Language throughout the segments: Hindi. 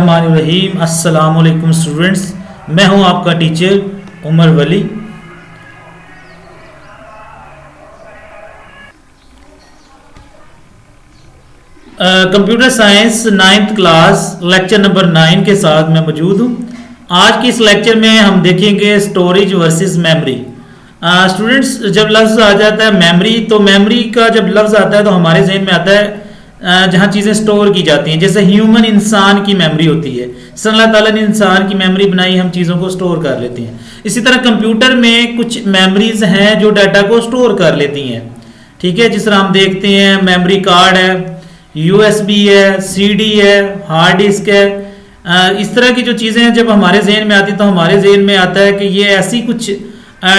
रहीम अस्सलाम वालेकुम स्टूडेंट्स, मैं हूं आपका teacher Umar Wali. Computer science 9th class lecture number 9 के साथ मैं मौजूद हूं। आज के इस लेक्चर में हम देखेंगे स्टोरेज वर्सेस मेमोरी। स्टूडेंट्स, जब लफ्ज़ आ जाता है मेमोरी, तो मेमोरी का जब लफ्ज़ आता है तो हमारे जहन में आता है जहाँ चीज़ें स्टोर की जाती हैं। जैसे ह्यूमन इंसान की मेमोरी होती है, अल्लाह ताला ने इंसान की मेमोरी बनाई, हम चीज़ों को स्टोर कर लेते हैं। इसी तरह कंप्यूटर में कुछ मेमोरीज हैं जो डाटा को स्टोर कर लेती हैं। ठीक है, जिस तरह हम देखते हैं मेमोरी कार्ड है, USB है, CD है, हार्ड डिस्क है। इस तरह की जो चीज़ें हैं जब हमारे जहन में आती तो हमारे जहन में आता है कि ये ऐसी कुछ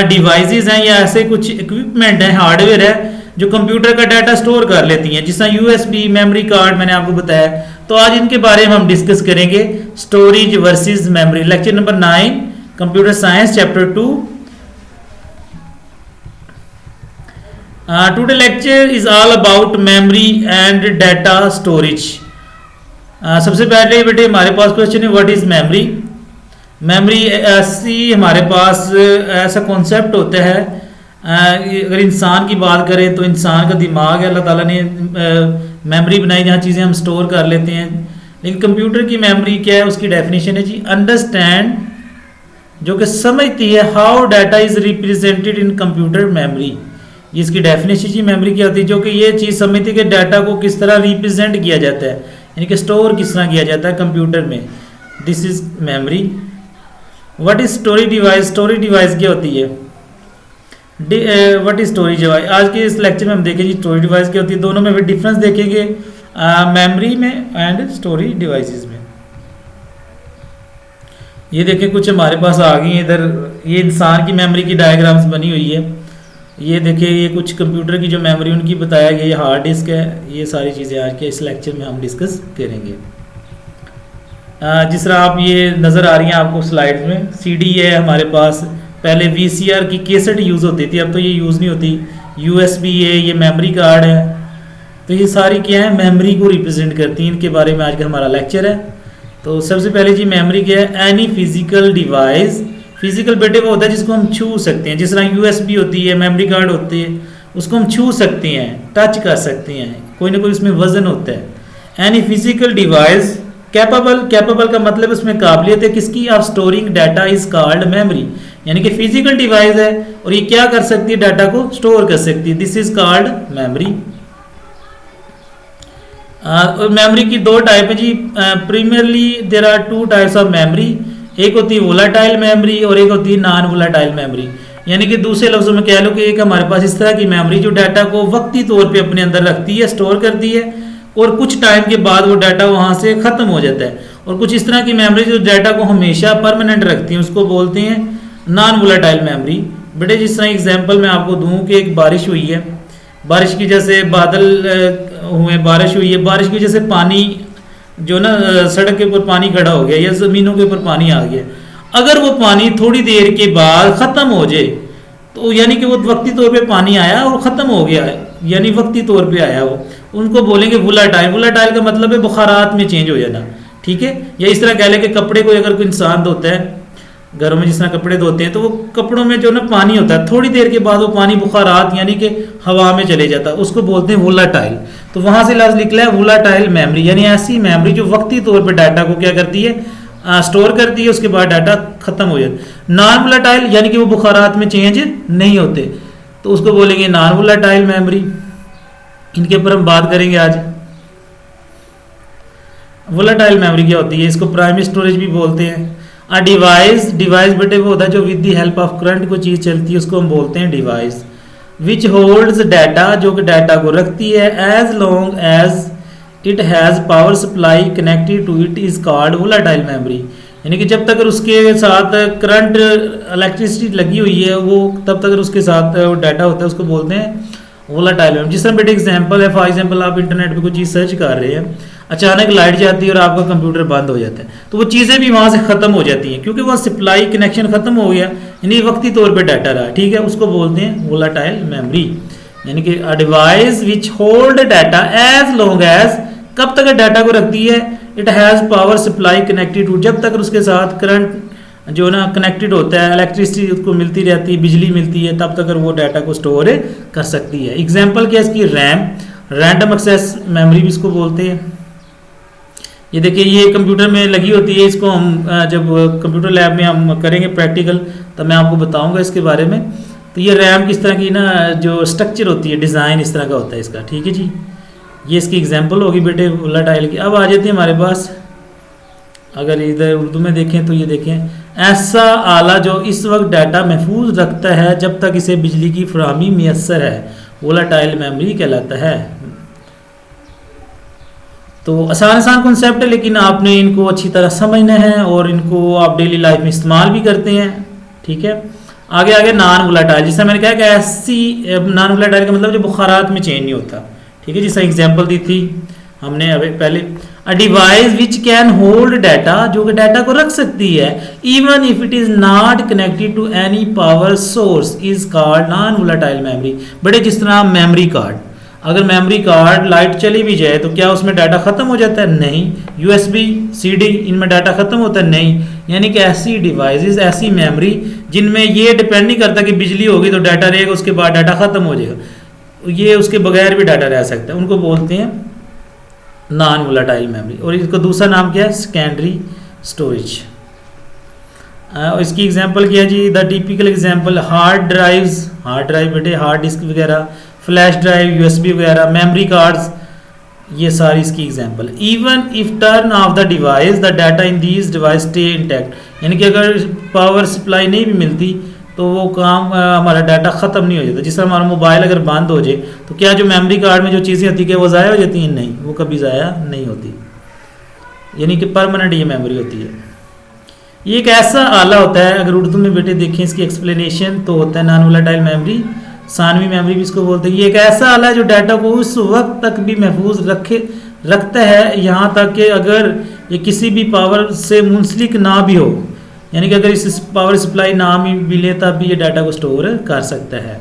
डिवाइसेस हैं या ऐसे कुछ इक्विपमेंट है, हार्डवेयर है जो कंप्यूटर का डाटा स्टोर कर लेती हैं, जिस तरह USB, मेमोरी कार्ड मैंने आपको बताया। तो आज इनके बारे में हम डिस्कस करेंगे, storage versus memory. Lecture number 9 computer science chapter 2। Today lecture is all about memory and data storage. सबसे पहले बेटे हमारे पास क्वेश्चन है, व्हाट इज मेमोरी। मेमोरी ऐसी हमारे पास ऐसा कॉन्सेप्ट होता है, अगर इंसान की बात करें तो इंसान का दिमाग है, अल्लाह ताला ने मेमोरी बनाई जहाँ चीज़ें हम स्टोर कर लेते हैं। लेकिन कंप्यूटर की मेमोरी क्या है, उसकी डेफिनेशन है जी अंडरस्टैंड, जो कि समझती है how data is represented in computer memory. ये इसकी डेफिनेशन जी मेमोरी क्या होती है, जो कि ये चीज़ समझती है कि डाटा को किस तरह रिप्रेजेंट किया जाता है, यानी कि स्टोर किस तरह किया जाता है कंप्यूटर में। This is memory. What is storage device. Storage device क्या होती है, व्हाट इज स्टोरेज डिवाइस। आज के इस लेक्चर में हम देखेंगे स्टोरेज डिवाइस क्या होती है, दोनों में भी डिफरेंस देखेंगे, मेमोरी में एंड स्टोरेज डिवाइसेस में। ये देखें कुछ हमारे पास आ गई है इधर, ये इंसान की मेमोरी की डायग्राम्स बनी हुई है। ये देखिए, ये कुछ कंप्यूटर की जो मेमोरी उनकी बताया गया, ये हार्ड डिस्क है। ये सारी चीज़ें आज के इस लेक्चर में हम डिस्कस करेंगे। जिस तरह आप ये नज़र आ रही हैं आपको स्लाइड्स में, CD है हमारे पास, पहले VCR की कैसेट यूज़ होती थी, अब तो ये यूज़ नहीं होती। USB है, ये मेमोरी कार्ड है। तो ये सारी क्या है, मेमोरी को रिप्रेजेंट करती हैं। इनके बारे में आज का हमारा लेक्चर है। तो सबसे पहले जी मेमोरी क्या है, एनी फिजिकल डिवाइस। फिजिकल बेटे वो होता है जिसको हम छू सकते हैं, जिस तरह USB होती है, मेमोरी कार्ड होती है, उसको हम छू सकते हैं, टच कर सकते हैं, कोई ना कोई उसमें वजन होता है। एनी फिजिकल डिवाइस कैपेबल का मतलब उसमें काबिलियत है किसकी, of storing data is called memory. यानी कि फिजिकल डिवाइस है और ये क्या कर सकती है, डाटा को स्टोर कर सकती है। This is called memory. Memory की दो टाइप है जी। Primarily there are two types of memory. एक होती है वोलाटाइल मेमोरी और एक होती है नॉन वोलाटाइल मेमोरी। यानी कि दूसरे लफ्जों में कह लो कि एक हमारे पास इस तरह की मेमोरी जो डाटा को वक्ती तौर पे अपने अंदर रखती है, स्टोर करती है, और कुछ टाइम के बाद वो डाटा वहाँ से ख़त्म हो जाता है। और कुछ इस तरह की मेमोरी जो डाटा को हमेशा परमानेंट रखती है, उसको बोलते हैं नॉन वोलाटाइल मेमोरी। बेटे जिस तरह एग्जांपल मैं आपको दूं कि एक बारिश हुई है, बारिश की जैसे बादल हुए, बारिश हुई है, बारिश की जैसे पानी जो ना सड़क के ऊपर पानी खड़ा हो गया या ज़मीनों के ऊपर पानी आ गया, अगर वो पानी थोड़ी देर के बाद ख़त्म हो जाए तो यानी कि वो वक्ती तौर पे पानी आया और ख़त्म हो गया है, यानी वक्ती तौर पे आया वो, उनको बोलेंगे वोलाटाइल। वोलाटाइल का मतलब है बुखारात में चेंज हो जाना। ठीक है, या इस तरह कह लें कि कपड़े को अगर कोई इंसान धोता है, घरों में जिस तरह कपड़े धोते हैं, तो वो कपड़ों में जो ना पानी होता है, थोड़ी देर के बाद वो पानी बुखारात यानी कि हवा में चले जाता है, उसको बोलते हैं वोलाटाइल। तो वहाँ से लफ्ज़ निकला है वोलाटाइल मेमोरी, यानी ऐसी मेमोरी जो वक्ती तौर पर डाटा को क्या करती है, स्टोर करती है, उसके बाद डाटा खत्म हो जाता है। नॉन वोलाटाइल यानी कि वो बुखारात में चेंज नहीं होते, तो उसको बोलेंगे नॉन वोलाटाइल मेमोरी। इनके ऊपर हम बात करेंगे आज। वोलाटाइल मेमोरी क्या होती है, इसको प्राइमरी स्टोरेज भी बोलते हैं। डिवाइस बेटे वो होता है जो with the help of current कोई चीज़ चलती है, उसको हम बोलते हैं डिवाइस। विच होल्ड्स डाटा, जो कि डाटा को रखती है, as long as it has power supply connected to it is called volatile memory. यानी कि जब तक उसके साथ करंट इलेक्ट्रिसिटी लगी हुई है, वो तब तक उसके साथ डाटा होता है, उसको बोलते हैं वोलाटाइल मेमोरी। जिस तरह बेटे एग्जांपल है, फॉर एग्जांपल आप इंटरनेट पे कोई चीज़ सर्च कर रहे हैं, अचानक लाइट जाती है और आपका कंप्यूटर बंद हो जाता है, तो वो चीज़ें भी वहाँ से ख़त्म हो जाती हैं क्योंकि वह सप्लाई कनेक्शन ख़त्म हो गया, यानी वक्ती तौर पे डाटा रहा। ठीक है, उसको बोलते हैं वोलाटाइल मेमोरी। यानी कि a device which hold data as long as, कब तक डाटा को रखती है, it has power supply connected to, जब तक उसके साथ करंट जो ना कनेक्टेड होता है, इलेक्ट्रिसिटी उसको मिलती रहती है, बिजली मिलती है, तब तक वो डाटा को स्टोर कर सकती है। एग्जाम्पल क्या है इसकी, रैम, रैंडम एक्सेस मेमोरी भी इसको बोलते हैं। ये देखिए ये कंप्यूटर में लगी होती है, इसको हम जब कंप्यूटर लैब में हम करेंगे प्रैक्टिकल तब मैं आपको बताऊंगा इसके बारे में। तो ये रैम किस तरह की ना जो स्ट्रक्चर होती है, डिज़ाइन इस तरह का होता है इसका, ठीक है जी। ये इसकी एग्जांपल होगी बेटे वोलेटाइल की। अब आ जाती है हमारे पास, अगर इधर उर्दू में देखें तो ये देखें, ऐसा आला जो इस वक्त डाटा महफूज रखता है जब तक इसे बिजली की फराहमी मैसर है, वोलेटाइल मेमोरी कहलाता है। तो आसान कॉन्सेप्ट है, लेकिन आपने इनको अच्छी तरह समझना है और इनको आप डेली लाइफ में इस्तेमाल भी करते हैं, ठीक है। आगे नॉन वोलेटाइल, जिससे मैंने कहा कि ऐसी नॉन वोलेटाइल का मतलब जो बुखारात में चेंज नहीं होता, ठीक है। जिससे एग्जांपल दी थी हमने अभी पहले, a device which can hold data, जो कि डाटा को रख सकती है, even if it is not connected to any power source, is called non volatile memory. बड़े जिस तरह मेमोरी कार्ड, अगर मेमोरी कार्ड लाइट चली भी जाए तो क्या उसमें डाटा खत्म हो जाता है? नहीं। यूएसबी, सीडी, इनमें डाटा खत्म होता है? नहीं। यानी कि ऐसी डिवाइसेस, ऐसी मेमोरी जिनमें ये डिपेंड नहीं करता कि बिजली होगी तो डाटा रहेगा, उसके बाद डाटा खत्म हो जाएगा, ये उसके बगैर भी डाटा रह सकता है, उनको बोलते हैं नॉन वोलेटाइल मेमोरी। और इसका दूसरा नाम क्या है? Secondary storage. इसकी एग्जांपल क्या है जी? The typical example, hard drives, hard drive बेटे हार्ड डिस्क वगैरह, फ्लैश ड्राइव, यूएसबी वगैरह, मेमोरी कार्ड्स, ये सारी इसकी example. Even if turn off the device the data in these device stay intact, यानी कि अगर पावर सप्लाई नहीं भी मिलती तो वो काम हमारा डाटा ख़त्म नहीं हो जाता। जिस तरह हमारा मोबाइल अगर बंद हो जाए तो क्या जो मेमोरी कार्ड में जो चीज़ें होती है वो ज़ाया हो जाती हैं? नहीं, वो कभी ज़ाया नहीं होती, यानी कि परमानेंट ये मेमोरी होती है। ये एक ऐसा आला होता है, अगर उर्दू में बेटे देखें इसकी एक्सप्लेनेशन तो होता है नॉन वोलेटाइल मेमोरी, सानवी मेमोरी भी इसको बोलते हैं। ये एक ऐसा आला है जो डाटा को उस वक्त तक भी महफूज रखता है, यहाँ तक कि अगर ये किसी भी पावर से मुंसलिक ना भी हो, यानी कि अगर इस पावर सप्लाई ना भी मिले तब भी ये डाटा को स्टोर कर सकता है।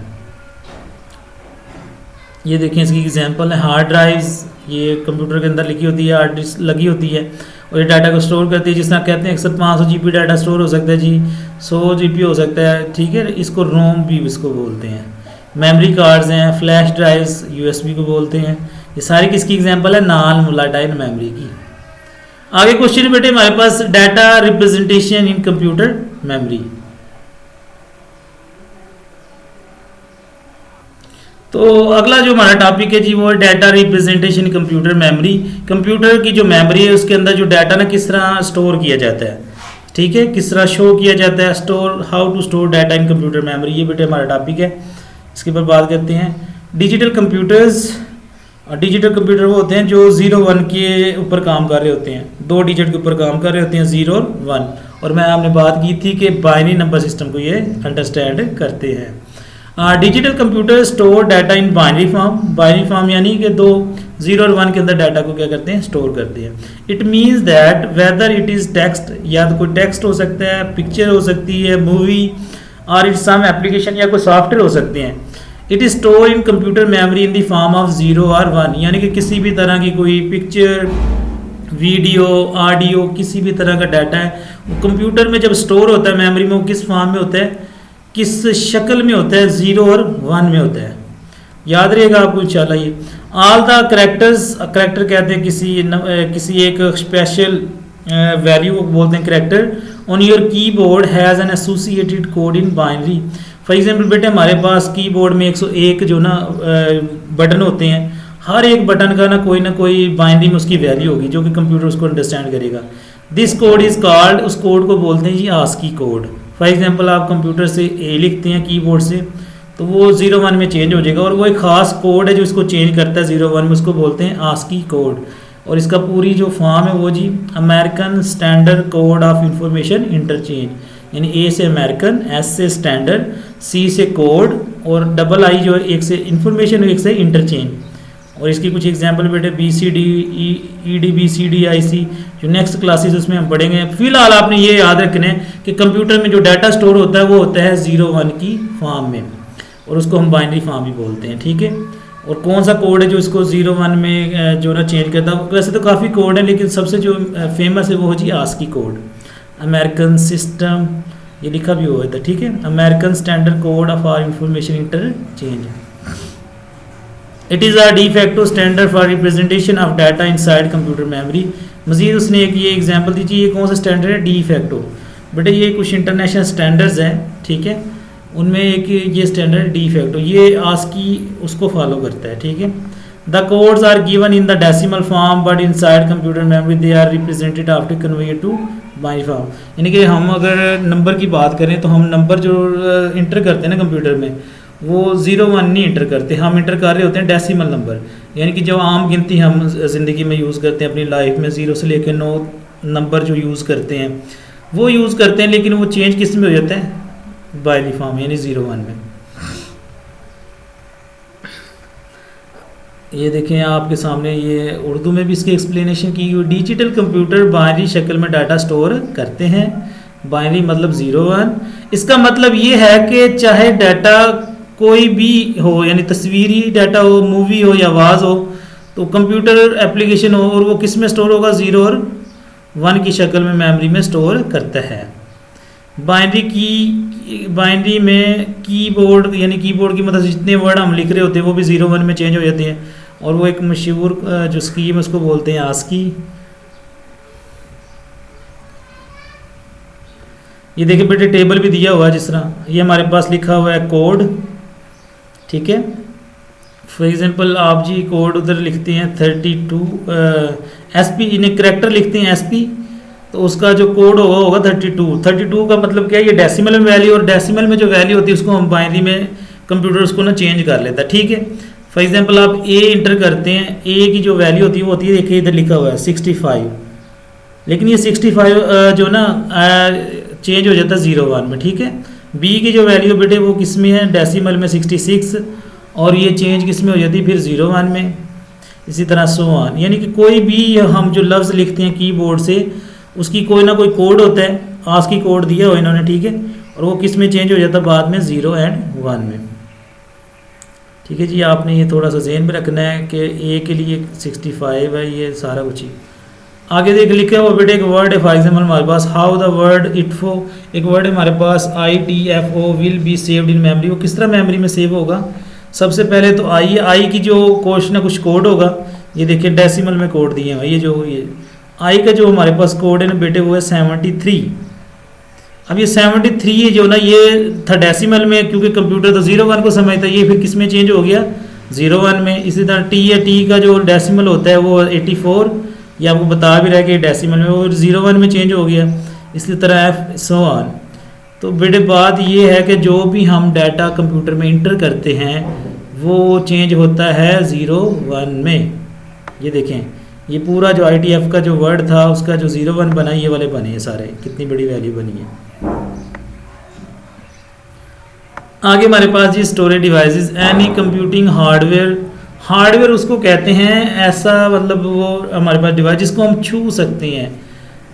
ये देखें इसकी एग्जांपल है, हार्ड ड्राइव्स, ये कंप्यूटर के अंदर लिखी होती है, हार्ड डिस्क लगी होती है और ये डाटा को स्टोर करती है। जिस तरह कहते हैं अक्सर 500 GB डाटा स्टोर हो सकता है जी, 100 GB हो सकता है, ठीक है। इसको रोम भी इसको बोलते हैं। मेमोरी कार्ड्स हैं, फ्लैश ड्राइव्स, यूएसबी को बोलते हैं। ये सारी किसकी एग्जांपल है? नॉन वोलेटाइल मेमोरी की। आगे क्वेश्चन बेटे हमारे पास, data representation in computer memory. तो अगला जो हमारा टॉपिक है जी वो data representation in computer memory. Computer की जो मेमोरी है उसके अंदर जो डाटा ना किस तरह स्टोर किया जाता है, ठीक है, किस तरह शो किया जाता है, store, how to store data in computer memory, ये बेटे हमारा टॉपिक है। इसके ऊपर बात करते हैं। डिजिटल कंप्यूटर्स, डिजिटल कंप्यूटर वो होते हैं जो 0-1 के ऊपर काम कर रहे होते हैं, 2 डिजिट के ऊपर काम कर रहे होते हैं, 0 और 1। और मैं आपने बात की थी कि बाइनरी नंबर सिस्टम को ये अंडरस्टैंड करते हैं। Digital computer store data in binary form, binary form यानी कि 2 0 और 1 के अंदर डाटा को क्या करते हैं? स्टोर करते हैं। It means that whether it is text, या तो कोई टेक्स्ट हो सकता है, पिक्चर हो सकती है, मूवी, और इट सम एप्लीकेशन या कोई सॉफ्टवेयर हो सकते हैं। It is store in computer memory in the form of 0 और 1, यानी कि किसी भी तरह की कोई पिक्चर, वीडियो, ऑडियो, किसी भी तरह का डाटा है वो कंप्यूटर में जब स्टोर होता है मेमोरी में, वो किस फॉर्म में होता है, किस शक्ल में होता है? 0 और 1 में होता है। याद रहेगा आपको इंशाल्लाह। ये ऑल द करैक्टर्स, करैक्टर कहते हैं किसी एक स्पेशल वैल्यू को बोलते हैं character, on your keyboard has an associated code in binary. For example बेटे हमारे पास कीबोर्ड में 101 जो ना बटन होते हैं, हर एक बटन का ना कोई बाइनरी में उसकी वैल्यू होगी जो कि कंप्यूटर उसको अंडरस्टैंड करेगा। दिस कोड इज कॉल्ड, उस कोड को बोलते हैं जी आस्की कोड। फॉर एग्जाम्पल आप कंप्यूटर से ए लिखते हैं कीबोर्ड से तो वो 0-1 में चेंज हो जाएगा, और वो एक ख़ास कोड है जो इसको चेंज करता है 0-1 में, उसको बोलते हैं आस्की कोड। और इसका पूरी जो फॉर्म है वो जी American standard code of information interchange, यानी ए से अमेरिकन, एस से स्टैंडर्ड, सी से कोड, और डबल आई जो है एक से इंफॉर्मेशन, एक से इंटरचेंज। और इसकी कुछ एग्जांपल बेटे BCD, ED, BCD, IC, जो नेक्स्ट क्लासेस उसमें हम पढ़ेंगे। फिलहाल आपने ये याद रखना है कि कंप्यूटर में जो डाटा स्टोर होता है वो होता है 0-1 की फॉर्म में, और उसको हम बाइनरी फॉर्म भी बोलते हैं, ठीक है। और कौन सा कोड है जो इसको 01 में जो ना चेंज करता है। वैसे तो काफ़ी कोड है, लेकिन सबसे जो फेमस है वो जी आस्की कोड, अमेरिकन सिस्टम, ये लिखा भी हुआ था, ठीक है, American standard code for information interchange. It is a de facto standard for representation of data inside computer memory. मजीद उसने एक ये एग्जांपल दीजिए, ये कौन सा स्टैंडर्ड है, डी फैक्टो। बेटे ये कुछ इंटरनेशनल स्टैंडर्ड्स हैं, ठीक है, उनमें एक ये स्टैंडर्ड डी फैक्टो, ये आस्की उसको फॉलो करता है, ठीक है। The codes are given in the decimal form but inside computer memory they are represented after convert to binary form. यानी कि हम अगर नंबर की बात करें तो हम नंबर जो इंटर करते हैं ना कंप्यूटर में, वो 01 नहीं इंटर करते, हम इंटर कर रहे होते हैं डेसिमल नंबर। यानी कि जो आम गिनती हम ज़िंदगी में यूज़ करते हैं अपनी लाइफ में, 0 से लेकर 9 नंबर जो यूज़ करते हैं वो यूज़ करते हैं, लेकिन वो चेंज किस में हो जाता है, बाइनरी फॉर्म यानी 01 में। ये देखें आपके सामने, ये उर्दू में भी इसकी एक्सप्लेनेशन की हुई। डिजिटल कंप्यूटर बाइनरी शक्ल में डाटा स्टोर करते हैं, बाइनरी मतलब 01। इसका मतलब ये है कि चाहे डाटा कोई भी हो, यानी तस्वीरी डाटा हो, मूवी हो या आवाज़ हो, तो कंप्यूटर एप्लीकेशन हो और वो किस में स्टोर होगा, 0 और 1 की शक्ल में मेमोरी में स्टोर करता है। बाइनरी में कीबोर्ड, यानी कीबोर्ड की मदद से जितने वर्ड हम लिख रहे होते हैं वो भी 01 में चेंज हो जाते हैं, और वो एक मशहूर जो स्कीम है उसको बोलते हैं आस्की। ये देखिए बेटे टेबल भी दिया हुआ है, जिस तरह ये हमारे पास लिखा हुआ है कोड, ठीक है। फॉर एग्जांपल आप जी कोड उधर लिखते हैं 32 SP, इन्हें करेक्टर लिखते हैं SP, तो उसका जो कोड होगा 32 का मतलब क्या है, ये डेसिमल में वैल्यू, और डेसिमल में जो वैल्यू होती है उसको हम बाइनरी में कंप्यूटर उसको ना चेंज कर लेता है, ठीक है। फॉर एग्जांपल आप A इंटर करते हैं, A की जो वैल्यू होती है वो होती है, देखिए इधर लिखा हुआ है 65, लेकिन ये 65 जो ना चेंज हो जाता है 01 में, ठीक है। B की जो वैल्यू बेटे वो किस में है, डेसिमल में 66, और ये चेंज किस में हो जाती है फिर 01 में। इसी तरह सो ऑन, यानी कि कोई भी हम जो लफ्ज़ लिखते हैं कीबोर्ड से, उसकी कोई ना कोई कोड होता है, आस्की कोड दिया हो इन्होंने, ठीक है, और वो किस में चेंज हो जाता है बाद में 0 और 1 में, ठीक है जी। आपने ये थोड़ा सा ज़हन में रखना है कि A के लिए 65 है, ये सारा कुछ ही। आगे देख लिखे हुआ बेटे एक वर्ड है, फॉर एग्जाम्पल हमारे पास हाउ द वर्ड इटफो, एक वर्ड है हमारे पास ITFO will be saved in memory. वो किस तरह मेमोरी में सेव होगा, सबसे पहले तो आई की जो कुछ ना कुछ कोड होगा, ये देखिए डेसिमल में कोड दिए हैं, ये आई का जो हमारे पास कोड है ना बेटे वो है 73। अब ये 73 जो ना ये था डेसिमल में, क्योंकि कंप्यूटर तो 01 को समझता है, ये फिर किस में चेंज हो गया, 01 में। इसी तरह टी है, टी का जो डेसिमल होता है वो 84, ये आपको बता भी रहा है कि डेसिमल में वो 01 में चेंज हो गया। इसी तरह F सो ऑन। तो बेटे बात ये है कि जो भी हम डाटा कंप्यूटर में इंटर करते हैं वो चेंज होता है 01 में। ये देखें, ये पूरा जो ITF का जो वर्ड था उसका जो 01 बना, ये वाले बने हैं सारे, कितनी बड़ी वैल्यू बनी है। आगे हमारे पास जी storage devices, any computing hardware उसको कहते हैं, ऐसा मतलब वो हमारे पास डिवाइस जिसको हम छू सकते हैं,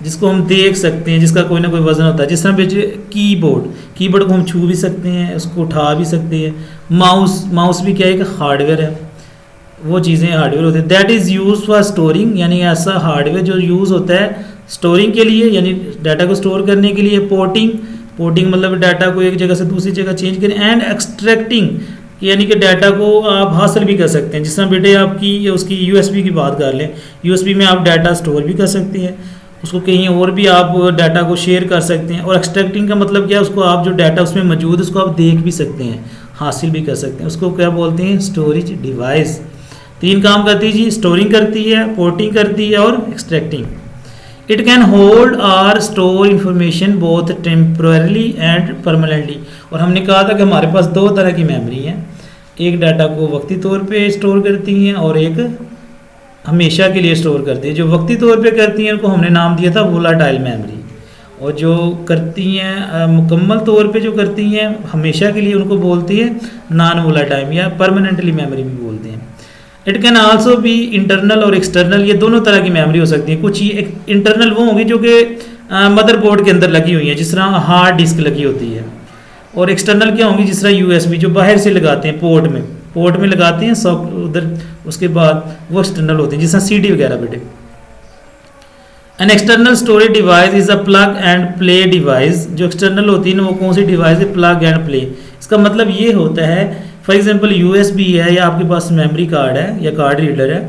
जिसको हम देख सकते हैं, जिसका कोई ना कोई वजन होता है। जिस तरह बेचे कीबोर्ड को हम छू भी सकते हैं, उसको उठा भी सकते हैं। माउस भी क्या है कि हार्डवेयर है, वो चीज़ें हार्डवेयर होते हैं। That is use for storing, यानी ऐसा हार्डवेयर जो यूज़ होता है स्टोरिंग के लिए, यानी डाटा को स्टोर करने के लिए। पोर्टिंग मतलब डाटा को एक जगह से दूसरी जगह चेंज करें। एंड एक्सट्रैक्टिंग, यानी कि डाटा को आप हासिल भी कर सकते हैं। जिस तरह बेटे आपकी उसकी USB की बात कर लें, USB में आप डाटा स्टोर भी कर सकते हैं, उसको कहीं और भी आप डाटा को शेयर कर सकते हैं। और एक्सट्रैक्टिंग का मतलब क्या है, उसको आप जो डाटा उसमें मौजूद है उसको आप देख भी सकते हैं, हासिल भी कर सकते हैं। उसको क्या बोलते हैं, स्टोरेज डिवाइस। 3 काम करती है जी, स्टोरिंग करती है, पोर्टिंग करती है और extracting. It can hold or store information both temporarily and permanently. और हमने कहा था कि हमारे पास 2 तरह की मेमोरी है, एक डाटा को वक्ती तौर पे स्टोर करती हैं और एक हमेशा के लिए स्टोर करती है। जो वक्ती तौर पे करती हैं उनको हमने नाम दिया था वोलाटाइल मेमोरी, और जो करती हैं मुकम्मल तौर पे जो करती हैं हमेशा के लिए उनको बोलती है नॉन वोलाटाइल या परमानेंटली मेमोरी भी बोलते हैं। It can also be internal और एक्सटर्नल, ये दोनों तरह की मेमोरी हो सकती है। कुछ ये इंटरनल वो होंगी जो कि मदरबोर्ड के अंदर लगी हुई है, जिस तरह हार्ड डिस्क लगी होती है, और एक्सटर्नल क्या होंगी जिस तरह USB जो बाहर से लगाते हैं पोर्ट में, पोर्ट में लगाते हैं सॉक उधर, उसके बाद वो एक्सटर्नल होते हैं जैसे सीडी वगैरह बेटे। An external storage device is a plug and play device. जो एक्सटर्नल होती है ना वो कौन सी डिवाइस है, प्लग एंड प्ले। इसका मतलब ये होता है फॉर एग्जांपल यूएसबी है या आपके पास मेमोरी कार्ड है या कार्ड रीडर है,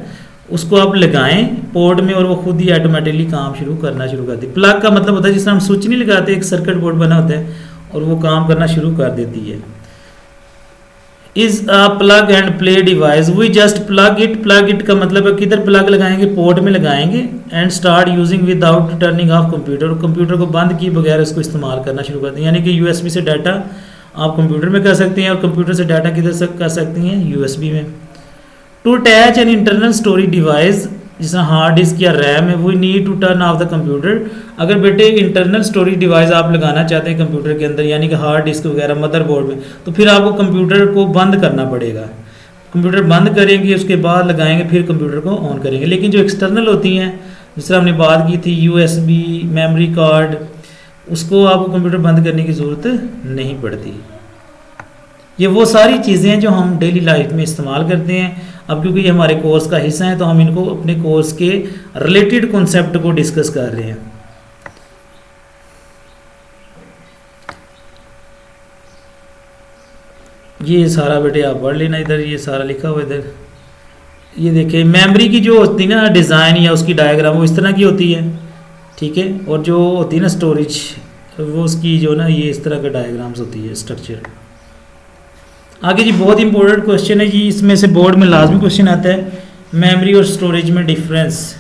उसको आप लगाएं पोर्ट में और वो खुद ही ऑटोमेटिकली काम करना शुरू करती है। प्लग का मतलब होता है जिस तरह हम स्विच नहीं लगाते, एक सर्किट बोर्ड बना होता है और वो काम करना शुरू कर देती है। Is a plug and play device, we just plug it. Plug it का मतलब है किधर प्लग लगाएंगे, पोर्ट में लगाएंगे and start using without turning off computer. Computer को बंद किए बगैर उसको इस्तेमाल करना शुरू करते हैं, यानी कि यूएसबी से डाटा आप कंप्यूटर में कर सकते हैं और कंप्यूटर से डाटा किधर से कर सकती हैं, यूएसबी में। To attach an internal storage device, जिसमें हार्ड डिस्क या रैम है, we need to turn off the computer. अगर बेटे इंटरनल स्टोरेज डिवाइस आप लगाना चाहते हैं कंप्यूटर के अंदर, यानी कि हार्ड डिस्क वगैरह मदरबोर्ड में, तो फिर आपको कंप्यूटर को बंद करना पड़ेगा। कंप्यूटर बंद करेंगे उसके बाद लगाएंगे, फिर कंप्यूटर को ऑन करेंगे। लेकिन जो एक्सटर्नल होती हैं, जिस तरह हमने बात की थी यूएसबी, मेमोरी कार्ड, उसको आपको कंप्यूटर बंद करने की ज़रूरत नहीं पड़ती। ये वो सारी चीज़ें हैं जो हम डेली लाइफ में इस्तेमाल करते हैं। अब क्योंकि ये हमारे कोर्स का हिस्सा है तो हम इनको अपने कोर्स के रिलेटेड कॉन्सेप्ट को डिस्कस कर रहे हैं। ये सारा बेटे आप पढ़ लेना, इधर ये सारा लिखा हुआ इधर। ये देखिए मेमोरी की जो होती है ना डिज़ाइन या उसकी डायग्राम वो इस तरह की होती है, ठीक है। और जो होती है ना स्टोरेज, वो उसकी जो ना ये इस तरह का डायग्राम्स होती है, स्ट्रक्चर। आगे जी बहुत इंपॉर्टेंट क्वेश्चन है जी, इसमें से बोर्ड में लाजमी क्वेश्चन आता है, मेमोरी और स्टोरेज में डिफरेंस।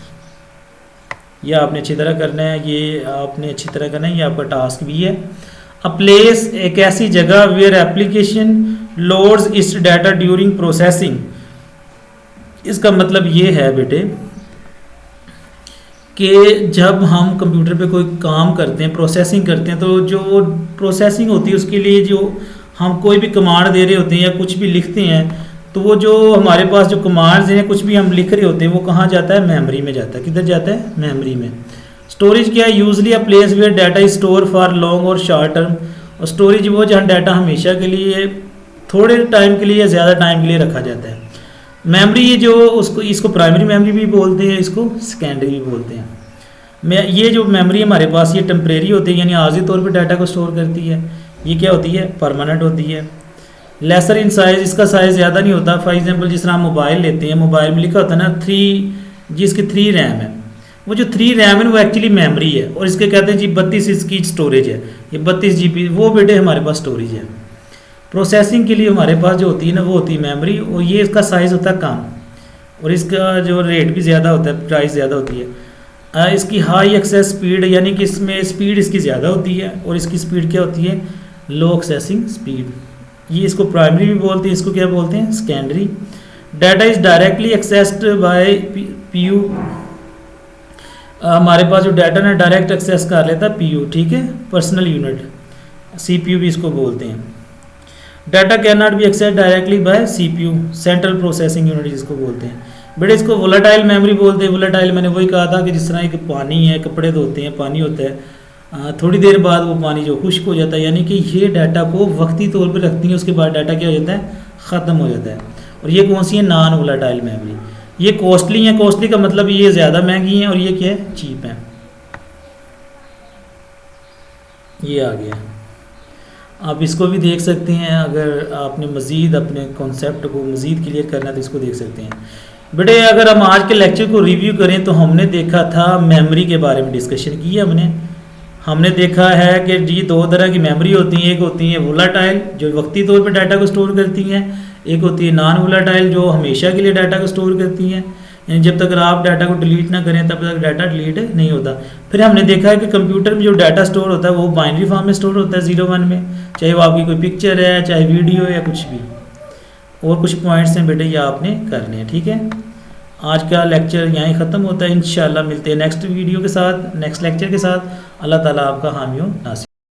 ये आपने अच्छी तरह करना है, ये आपने अच्छी तरह करना है, ये आपका टास्क भी है। अ प्लेस, एक ऐसी जगह where application loads its data during processing. इसका मतलब ये है बेटे कि जब हम कंप्यूटर पे कोई काम करते हैं, प्रोसेसिंग करते हैं, तो जो प्रोसेसिंग होती है उसके लिए जो हम कोई भी कमांड दे रहे होते हैं या कुछ भी लिखते हैं, तो वो जो हमारे पास जो कमांड्स हैं, कुछ भी हम लिख रहे होते हैं, वो कहाँ जाता है, मेमोरी में जाता है। किधर जाता है, मेमोरी में। स्टोरेज क्या है, usually a place where data is store for long और शॉर्ट टर्म। और स्टोरेज वो जहाँ डाटा हमेशा के लिए, थोड़े टाइम के लिए या ज़्यादा टाइम के लिए रखा जाता है। मेमोरी ये जो उसको, इसको प्राइमरी मेमोरी भी बोलते हैं, इसको सेकेंडरी भी बोलते हैं। ये जो मेमोरी हमारे पास ये टेम्परेरी होती है, यानी आर्जी तौर पर डाटा को स्टोर करती है। ये क्या होती है, परमानेंट होती है। लेसर इन साइज, इसका साइज़ ज़्यादा नहीं होता। फॉर एग्जांपल जिस तरह हम मोबाइल लेते हैं, मोबाइल में लिखा होता है ना 3, जिसकी 3 रैम है, वो जो 3 रैम है वो एक्चुअली मेमोरी है, और इसके कहते हैं जी 32 इसकी स्टोरेज है, ये 32 GB वो बेटे हमारे पास स्टोरेज है। प्रोसेसिंग के लिए हमारे पास जो होती है ना वो होती है मेमोरी, और ये इसका साइज़ होता है कम, और इसका जो रेट भी ज़्यादा होता है, प्राइस ज़्यादा होती है। इसकी हाई एक्सेस स्पीड, यानी कि इसमें स्पीड इसकी ज़्यादा होती है, और इसकी स्पीड क्या होती है, लो एक्सेसिंग स्पीड। ये इसको प्राइमरी भी बोलते हैं, इसको क्या बोलते हैं, secondary. Data is directly accessed by PU. हमारे पास जो डाटा ना डायरेक्ट एक्सेस कर लेता है पीयू, ठीक है, पर्सनल यूनिट, सीपीयू भी इसको बोलते हैं। Data can not be access directly by CPU, central processing unit जिसको बोलते हैं। बेटे इसको वोलेटाइल मेमोरी बोलते हैं। वोलेटाइल मैंने वही कहा था कि जिस तरह एक पानी है, कपड़े धोते हैं, पानी होता है, थोड़ी देर बाद वो पानी जो खुश्क हो जाता है, यानी कि ये डाटा को वक्ती तौर पर रखती है, उसके बाद डाटा क्या हो जाता है, ख़त्म हो जाता है। और ये कौन सी है, नॉन वोलेटाइल मेमोरी। ये कॉस्टली है, कॉस्टली का मतलब ये ज़्यादा महंगी है, और ये क्या है, चीप है। ये आ गया, आप इसको भी देख सकते हैं। अगर आपने मज़ीद अपने कॉन्सेप्ट को मज़ीद क्लियर करना है तो इसको देख सकते हैं। बेटे अगर हम आज के लेक्चर को रिव्यू करें तो हमने देखा था मेमोरी के बारे में डिस्कशन की है। हमने देखा है कि जी 2 तरह की मेमोरी होती हैं। एक होती है वोलेटाइल जो वक्ती तौर पर डाटा को स्टोर करती हैं, एक होती है नॉन वोलेटाइल जो हमेशा के लिए डाटा को स्टोर करती हैं, यानी जब तक आप डाटा को डिलीट ना करें तब तक डाटा डिलीट नहीं होता। फिर हमने देखा है कि कंप्यूटर में जो डाटा स्टोर होता है वो बाइनरी फॉर्म में स्टोर होता है 0-1 में, चाहे वो आपकी कोई पिक्चर है, चाहे वीडियो या कुछ भी। और कुछ पॉइंट्स हैं बेटे ये आपने करने हैं, ठीक है। आज का लेक्चर यहीं ख़त्म होता है। इंशाल्लाह मिलते हैं नेक्स्ट वीडियो के साथ, नेक्स्ट लेक्चर के साथ। अल्लाह ताला आपका हामी हो नासिर।